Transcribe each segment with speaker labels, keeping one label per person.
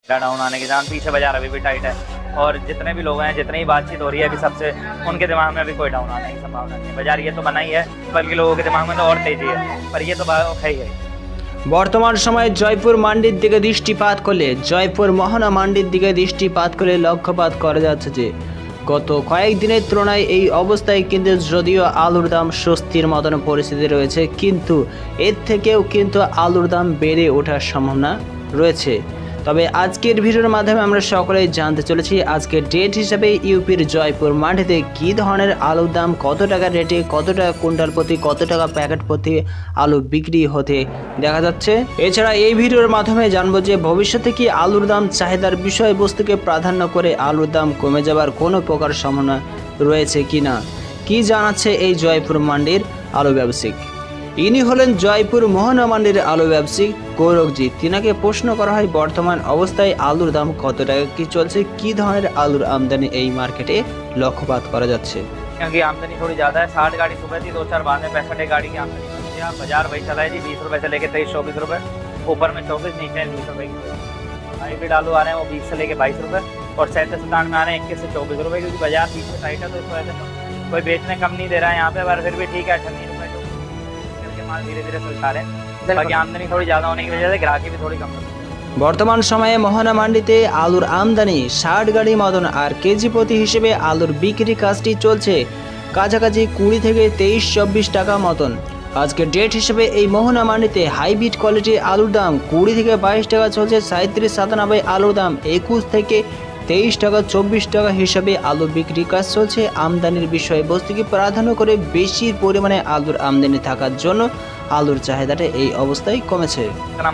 Speaker 1: Down आने के कारण पीछे बाजार अभी भी टाइट है और जितने भी लोग हैं, जितनी भी बातचीत हो रही है अभी सबसे, उनके दिमाग में अभी कोई डाउन आने की संभावना नहीं है। बाजार ये तो बना ही है, बल्कि लोगों के दिमाग में तो और तेजी है, पर ये तो है ही है।
Speaker 2: বর্তমান সময়ে জয়পুর মান্ডির দিকে দৃষ্টিপাত করলে, জয়পুর মোহনা মান্ডির দিকে দৃষ্টিপাত করলে লক্ষ্যপাত করা যাচ্ছে যে গত কয়েকদিনের তুলনায় এই অবস্থায় কিন্তু যদিও আলুর দাম স্বস্তির মতন পরিস্থিতি রয়েছে, কিন্তু এর থেকেও কিন্তু আলুর দাম বেড়ে ওঠার সম্ভাবনা রয়েছে। তবে আজকের ভিডিওর মাধ্যমে আমরা সকলেই জানতে চলেছি আজকের ডেট হিসাবে ইউপির জয়পুর মান্ডিতে কী ধরনের আলুর দাম, কত টাকা রেটে, কত টাকা কুইন্টাল প্রতি, কত টাকা প্যাকেট প্রতি আলু বিক্রি হতে দেখা যাচ্ছে। এছাড়া এই ভিডিওর মাধ্যমে জানবো যে ভবিষ্যতে কি আলুর দাম চাহিদার বিষয়বস্তুকে প্রাধান্য করে আলুর দাম কমে যাবার কোনো প্রকার সম্ভাবনা রয়েছে কিনা, কি জানাচ্ছে এই জয়পুর মান্ডির আলু ব্যবসায়িক। ইনি হলেন জয়পুর মোহনা মান্ডির আলু ব্যবসায়ী গৌরবজি। তিনাকে প্রশ্ন করা হয় বর্তমান অবস্থায় আলুর দাম কত টাকা কি চলছে, কি ধরনের আলুর আমদানি এই মার্কেটে লক্ষ্যপাত করা যাচ্ছে।
Speaker 1: क्योंकि आमदनी थोड़ी ज़्यादा है, 60 गाड़ी सुबह थी, 2-4 बाद में 65 गाड़ी की आमदनी होती है। बाजार वही चला है जी, 20 रुपये से लेकर 23-24 रुपये, ऊपर में 24, नीचे 20 रुपये की। हाइब्रिड आलू आ रहे हैं वो 20 से लेकर 22 रुपये और 37-57 में आ रहे हैं 21 से 24 रुपये, क्योंकि बाजार बीच में टाइट है तो इस वजह से कोई बेचने कम नहीं दे रहा है यहाँ पे, पर फिर भी ठीक है 98 रुपये करके माल धीरे धीरे सुलझा रहे हैं। बाकी आमदनी थोड़ी ज़्यादा होने की वजह से ग्राहकी भी थोड़ी कम होती है।
Speaker 2: বর্তমান সময়ে মোহনা মান্ডিতে আলুর আমদানি 60 গাড়ি মতন, আর কেজি প্রতি হিসেবে আলুর বিক্রি কাজটি চলছে কাছাকাছি 20 থেকে 23-24 টাকা মতন। আজকের ডেট হিসেবে এই মোহনা মান্ডিতে হাইব্রিড কোয়ালিটির আলুর দাম 20 থেকে 22 টাকা চলছে, 37-97 আলুর দাম 21 থেকে 23 টাকা 24 টাকা হিসাবে আলু বিক্রি কাজ চলছে। আমদানির বিষয়বস্তুকে প্রাধান্য করে বেশি পরিমাণে আলুর আমদানি থাকার জন্য আলুর চাহিদাটা এই অবস্থায় কমেছে।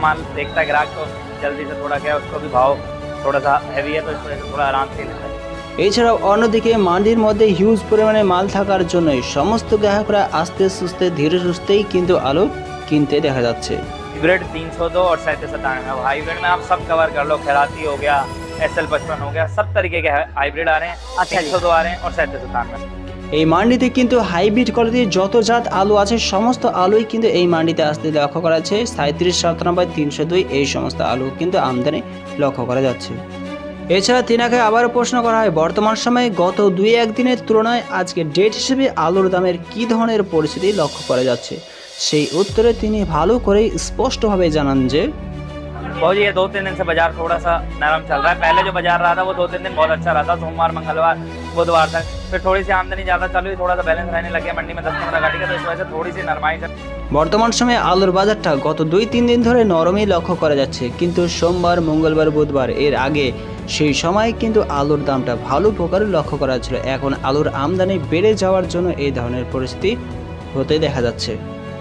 Speaker 1: माल देखता है ग्राहक तो जल्दी से थोड़ा क्या उसको भी भाव थोड़ा सा हैवी है तो इस वजह से थोड़ा आराम से लेता है।
Speaker 2: এছাড়াও অন্যদিকে মান্ডির মধ্যে হিউজ পরিমাণে মাল থাকার জন্যই সমস্ত গ্রাহকরা আস্তে সুস্তে ধীরে সুস্থেই কিন্তু আলু কিনতে দেখা যাচ্ছে।
Speaker 1: हाइब्रिड 302 और 37-97 में, हाइब्रिड में आप सब कवर कर लो, खैराती हो गया, SL55 हो गया, सब तरीके के हाइब्रिड आ रहे हैं। 302 आ रहे हैं और 37-97 में।
Speaker 2: এই মান্ডিতে কিন্তু হাইব্রিড কোয়ালিটির যত জাত আলু আছে সমস্ত আলুই কিন্তু এই মান্ডিতে আসতে লক্ষ্য করা যাচ্ছে। 37-97, 302 এই সমস্ত আলু কিন্তু আমদানি লক্ষ্য করা যাচ্ছে। এছাড়া তিনাকে আবারও প্রশ্ন করা হয় বর্তমান সময়ে গত 2-1 দিনের তুলনায় আজকে ডেট হিসেবে আলুর দামের কী ধরনের পরিস্থিতি লক্ষ্য করা যাচ্ছে। সেই উত্তরে তিনি ভালো করেই স্পষ্টভাবে জানান যে
Speaker 1: बहुत ये 2-3 दिन से बाजार थोड़ा सा नरम चल रहा है। पहले जो बाजार रहा था वो 2-3 दिन बहुत अच्छा रहा था, सोमवार मंगलवार बुधवार तक, फिर थोड़ी सी आमदनी ज़्यादा चालू हुई, थोड़ा सा बैलेंस रहने लग गया मंडी में 10-15 गाड़ी का, तो इस वजह से थोड़ी सी नरमाई है।
Speaker 2: বর্তমান সময়ে আলুর বাজারটা গত 2-3 দিন ধরে নরমই লক্ষ্য করা যাচ্ছে, কিন্তু সোমবার মঙ্গলবার বুধবার এর আগে সেই সময় কিন্তু আলুর দামটা ভালো প্রকারে লক্ষ্য করা ছিল। এখন আলুর আমদানি বেড়ে যাওয়ার জন্য এই ধরনের পরিস্থিতি হতে দেখা যাচ্ছে।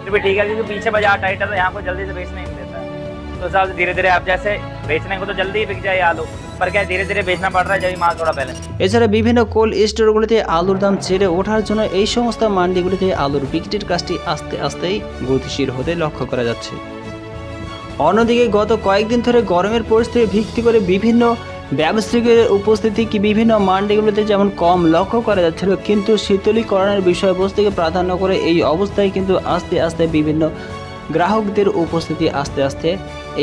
Speaker 1: फिर भी ठीक है, क्योंकि पीछे बाजार टाइट है तो यहाँ को जल्दी से बेचना ही नहीं देता है, तो साहब धीरे धीरे आप जैसे बेचने को तो जल्दी ही बिक जाए आलू, पर क्या धीरे धीरे बेचना पड़ रहा है जब माल थोड़ा बैलेंस।
Speaker 2: এছাড়া বিভিন্ন কোল্ড স্টোরগুলিতে আলুর দাম ছেড়ে ওঠার জন্য এই সমস্ত মান্ডিগুলিতে আলুর বিক্রির কাজটি আস্তে আস্তেই গতিশীল হতে লক্ষ্য করা যাচ্ছে। অন্যদিকে গত কয়েকদিন ধরে গরমের পরিস্থিতি ভিত্তি করে বিভিন্ন ব্যবসায়িকের উপস্থিতি কি বিভিন্ন মান্ডিগুলিতে যেমন কম লক্ষ্য করা যাচ্ছিল, কিন্তু শীতলীকরণের বিষয়বস্তুকে প্রাধান্য করে এই অবস্থায় কিন্তু আস্তে আস্তে বিভিন্ন গ্রাহকদের উপস্থিতি আস্তে আস্তে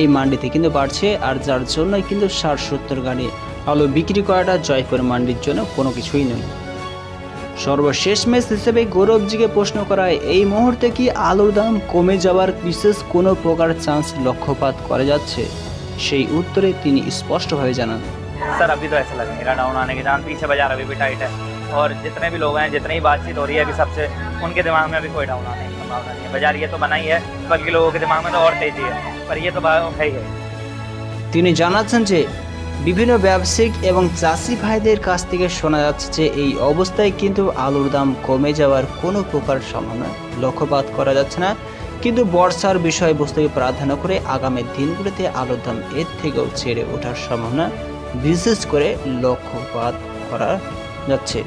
Speaker 2: এই মান্ডিতে কিন্তু বাড়ছে, আর যার জন্যই কিন্তু 60-70 গাড়ি আলু বিক্রি করাটা জয়পুর মান্ডির জন্য কোনো কিছুই নয়। সর্বশেষ ম্যাচ হিসেবে গৌরবজিকে প্রশ্ন করা হয় এই মুহূর্তে কি আলুর দাম কমে যাওয়ার বিশেষ কোনো প্রকার চান্স লক্ষ্যপাত করা যাচ্ছে। সেই উত্তরে তিনি স্পষ্টভাবে জানান
Speaker 1: सर अभी तो ऐसा लग नहीं रहा डाउन आने के कारण, पीछे बाजार अभी भी टाइट है और जितने भी लोग हैं, जितनी बातचीत हो रही है अभी सबसे, उनके दिमाग में अभी कोई डाउन आने की संभावना नहीं है। बाजार ये तो बना ही है, बल्कि लोगों के दिमाग में तो और तेजी है, पर ये तो है ही है।
Speaker 2: তিনি জানাচ্ছেন যে বিভিন্ন ব্যবসায়িক এবং চাষি ভাইদের কাছ থেকে শোনা যাচ্ছে যে এই অবস্থায় কিন্তু আলুর দাম কমে যাওয়ার কোনো প্রকার সম্ভাবনা লক্ষ্যপাত করা যাচ্ছে না, কিন্তু বর্ষার বিষয়বস্তুকে প্রাধান্য করে আগামী দিনগুলিতে আলুর দাম এর থেকেও ছেড়ে ওঠার সম্ভাবনা বিশেষ করে লক্ষ্যপাত করা যাচ্ছে।